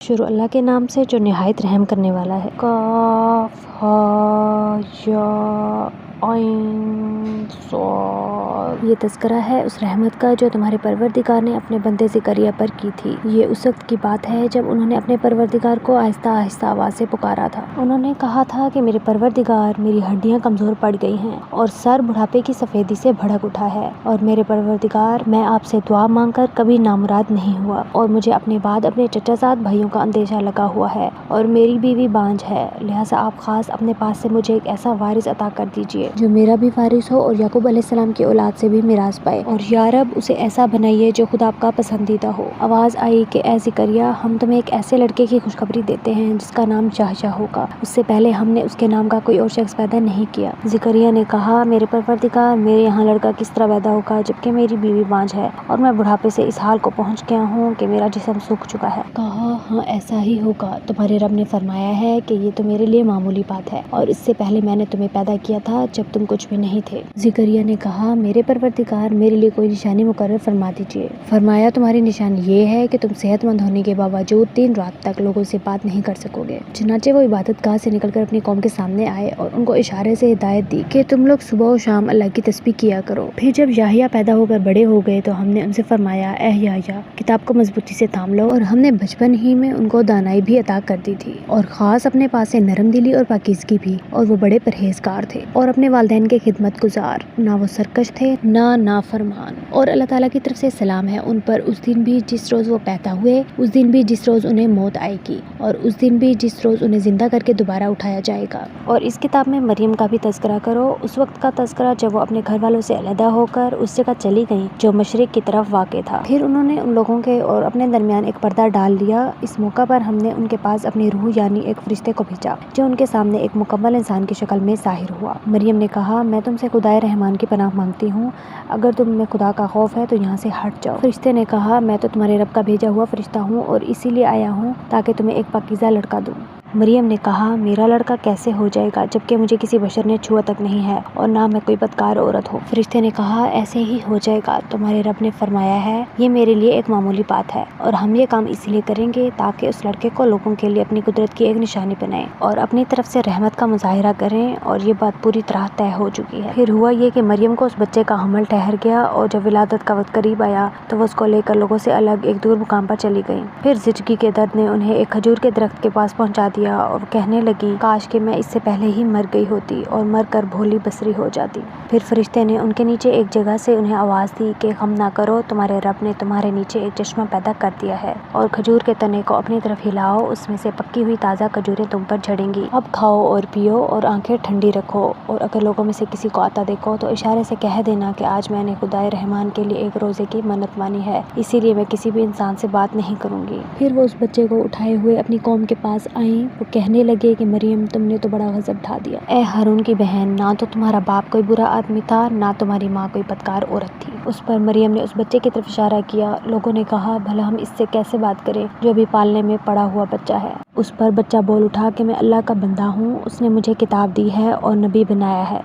شروع اللہ کے نام سے جو نہایت رحم کرنے والا ہے۔ کاف ہا یا عین صاد۔ یہ تذکرہ ہے اس رحمت کا جو تمہارے پروردگار نے اپنے بندے زکریا پر کی تھی۔ یہ اس وقت کی بات ہے جب انہوں نے اپنے پروردگار کو آہستہ آہستہ آواز سے پکارا تھا۔ انہوں نے کہا تھا کہ میرے پروردگار، میری ہڈیاں کمزور پڑ گئی ہیں اور سر بڑھاپے کی سفیدی سے بھڑک اٹھا ہے، اور میرے پروردگار، میں آپ سے دعا مانگ کر کبھی نامراد نہیں ہوا، اور مجھے اپنے بعد اپنے چچا زاد بھائیوں کا اندیشہ لگا ہوا ہے، اور میری بیوی بانجھ ہے، لہٰذا آپ خاص اپنے پاس سے مجھے ایک ایسا وارث عطا کر دیجیے جو میرا بھی وارث ہو اور یعقوب علیہ السلام کی اولاد سے بھی میراث پائے، اور یا رب اسے ایسا بنائیے جو خود آپ کا پسندیدہ ہو۔ آواز آئی کہ اے زکریا، ہم تمہیں ایک ایسے لڑکے کی خوشخبری دیتے ہیں جس کا نام یحییٰ ہوگا، اس سے پہلے ہم نے اس کے نام کا کوئی اور شخص پیدا نہیں کیا۔ زکریا نے کہا، میرے پروردگار، میرے یہاں لڑکا کس طرح پیدا ہوگا جبکہ میری بیوی بانجھ ہے اور میں بڑھاپے سے اس حال کو پہنچ گیا ہوں کہ میرا جسم سوکھ چکا ہے۔ کہا، ہاں ایسا ہی ہوگا، تمہارے رب نے فرمایا ہے کہ یہ تو میرے لیے معمولی بات ہے، اور اس سے پہلے میں نے تمہیں پیدا کیا تھا جب تم کچھ بھی نہیں تھے۔ زکریا نے کہا، میرے پروردگار، میرے لیے کوئی نشانی مقرر فرما دیجیے۔ فرمایا، تمہاری نشانی یہ ہے کہ تم صحت مند ہونے کے باوجود 3 رات تک لوگوں سے بات نہیں کر سکو گے۔ چنانچہ وہ عبادت گاہ سے نکل کر اپنی قوم کے سامنے آئے اور ان کو اشارے سے ہدایت دی کہ تم لوگ صبح و شام اللہ کی تسبیح کیا کرو۔ پھر جب یحییٰ پیدا ہو کر بڑے ہو گئے تو ہم نے ان سے فرمایا، اے یحییٰ، کتاب کو مضبوطی سے تھام لو، اور ہم نے بچپن ہی میں ان کو دانائی بھی عطا کر دی تھی، اور خاص اپنے پاس سے نرم دلی اور پاکیزگی بھی، اور وہ بڑے پرہیزگار تھے اور اپنے والدین کے خدمت گزار، نہ وہ سرکش تھے نہ نافرمان۔ اور اللہ تعالیٰ کی طرف سے سلام ہے ان پر اس دن بھی جس روز وہ پیدا ہوئے، اس دن بھی جس روز انہیں موت آئے گی، اور اس دن بھی جس روز انہیں زندہ کر کے دوبارہ اٹھایا جائے گا۔ اور اس کتاب میں مریم کا بھی تذکرہ کرو، اس وقت کا تذکرہ جب وہ اپنے گھر والوں سے علیحدہ ہو کر اس جگہ چلی گئیں جو مشرق کی طرف واقع تھا۔ پھر انہوں نے ان لوگوں کے اور اپنے درمیان ایک پردہ ڈال دیا۔ اس موقع پر ہم نے ان کے پاس اپنی روح یعنی ایک فرشتے کو بھیجا جو ان کے سامنے ایک مکمل انسان کی شکل میں ظاہر ہوا۔ مریم نے کہا، میں تم سے خدائے رحمان کی پناہ مانگتی ہوں، اگر تم میں خدا کا خوف ہے تو یہاں سے ہٹ جاؤ۔ فرشتے نے کہا، میں تو تمہارے رب کا بھیجا ہوا فرشتہ ہوں اور اسی لیے آیا ہوں تاکہ تمہیں ایک پاکیزہ لڑکا دوں۔ مریم نے کہا، میرا لڑکا کیسے ہو جائے گا جبکہ مجھے کسی بشر نے چھوا تک نہیں ہے اور نہ میں کوئی بدکار عورت ہوں۔ فرشتے نے کہا، ایسے ہی ہو جائے گا، تمہارے رب نے فرمایا ہے یہ میرے لیے ایک معمولی بات ہے، اور ہم یہ کام اس لیے کریں گے تاکہ اس لڑکے کو لوگوں کے لیے اپنی قدرت کی ایک نشانی بنائیں اور اپنی طرف سے رحمت کا مظاہرہ کریں، اور یہ بات پوری طرح طے ہو چکی ہے۔ پھر ہوا یہ کہ مریم کو اس بچے کا حمل ٹھہر گیا، اور جب ولادت کا وقت قریب آیا تو وہ اس کو لے کر لوگوں سے الگ ایک دور مقام پر چلی گئیں۔ پھر زچگی کے درد نے انہیں ایک کھجور کے درخت کے پاس پہنچا دیا، اور کہنے لگی، کاش کہ میں اس سے پہلے ہی مر گئی ہوتی اور مر کر بھولی بصری ہو جاتی۔ پھر فرشتے نے ان کے نیچے ایک جگہ سے انہیں آواز دی کہ غم نہ کرو، تمہارے رب نے تمہارے نیچے ایک چشمہ پیدا کر دیا ہے، اور کھجور کے تنے کو اپنی طرف ہلاؤ، اس میں سے پکی ہوئی تازہ کھجوریں تم پر جھڑیں گی، اب کھاؤ اور پیو اور آنکھیں ٹھنڈی رکھو، اور اگر لوگوں میں سے کسی کو آتا دیکھو تو اشارے سے کہہ دینا کہ آج میں نے خدائے رحمان کے لیے ایک روزے کی منت مانی ہے، اسی لیے میں کسی بھی انسان سے بات نہیں کروں گی۔ پھر وہ اس بچے کو اٹھائے ہوئے اپنی قوم کے پاس آئیں۔ وہ کہنے لگے کہ مریم، تم نے تو بڑا غضب ڈھا دیا۔ اے ہارون کی بہن، نہ تو تمہارا باپ کوئی برا آدمی تھا، نہ تمہاری ماں کوئی بدکار عورت تھی۔ اس پر مریم نے اس بچے کی طرف اشارہ کیا۔ لوگوں نے کہا، بھلا ہم اس سے کیسے بات کریں جو ابھی پالنے میں پڑا ہوا بچہ ہے؟ اس پر بچہ بول اٹھا کہ میں اللہ کا بندہ ہوں، اس نے مجھے کتاب دی ہے اور نبی بنایا ہے۔